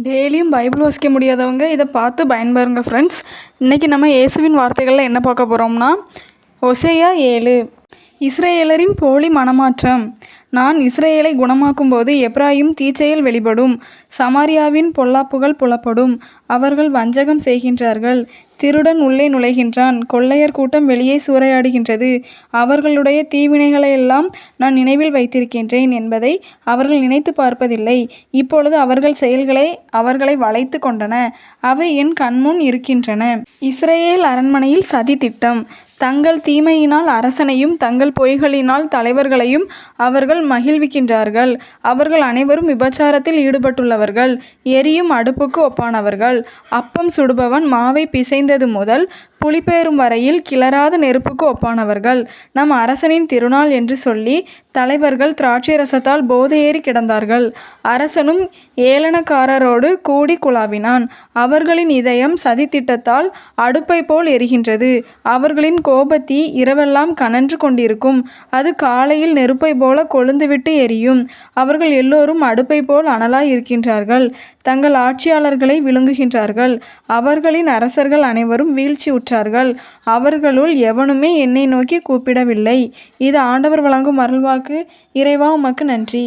டெய்லியும் பைபிள் வாசிக்க முடியாதவங்க இதை பார்த்து பயன்பெறுங்க ஃப்ரெண்ட்ஸ். இன்றைக்கி நம்ம இயேசுவின் வார்த்தைகளில் என்ன பார்க்க போகிறோம்னா, ஓசேயா 7. இஸ்ரவேலரின் போலி மனமாற்றம். நான் இஸ்ரவேலை குணமாக்கும்போது எப்பிராயீம் தீச்செயல் வெளிப்படும், சமாரியாவின் பொல்லாப்புகள் புலப்படும். அவர்கள் வஞ்சகம் செய்கின்றார்கள், திருடன் உள்ளே நுழைகின்றான், கொள்ளையர் கூட்டம் வெளியே சூறையாடுகின்றது. அவர்களுடைய தீவினைகளையெல்லாம் நான் நினைவில் வைத்திருக்கின்றேன் என்பதை அவர்கள் நினைத்து பார்ப்பதில்லை. இப்பொழுது அவர்கள் செயல்களே அவர்களை வளைத்து கொண்டன, அவை என் கண்முன் இருக்கின்றன. இஸ்ரவேல் அரண்மனையில் சதி திட்டம். தங்கள் தீமையினால் அரசனையும் தங்கள் பொய்களினால் தலைவர்களையும் அவர்கள் மகிழ்விக்கின்றார்கள். அவர்கள் அனைவரும் விபச்சாரத்தில் ஈடுபட்டுள்ளவர்கள், எரியும் அடுப்புக்கு ஒப்பானவர்கள். அப்பம் சுடுபவன் மாவை பிசைந்தது முதல் புளிப்பேறும் வரையில் கிளறாத நெருப்புக்கு ஒப்பானவர்கள். நம் அரசனின் திருநாள் என்று சொல்லி தலைவர்கள் திராட்சை ரசத்தால் போதையேறி கிடந்தார்கள். அரசனும் ஏளனக்காரரோடு கூடி குழாவினான். அவர்களின் இதயம் சதித்திட்டத்தால் அடுப்பை போல் எரிகின்றது. அவர்களின் கோபத்தீ இரவெல்லாம் கனன்று கொண்டிருக்கும், அது காலையில் நெருப்பை போல கொழுந்துவிட்டு எரியும். அவர்கள் எல்லோரும் அடுப்பை போல் அனலாய் இருக்கின்றார்கள், தங்கள் ஆட்சியாளர்களை விழுங்குகின்றார்கள். அவர்களின் அரசர்கள் அனைவரும் வீழ்ச்சியுற்றார்கள், அவர்களுள் எவனுமே என்னை நோக்கி கூப்பிடவில்லை. இது ஆண்டவர் வழங்கும் அருள்வாக்கு. இறைவா, உமக்கு நன்றி.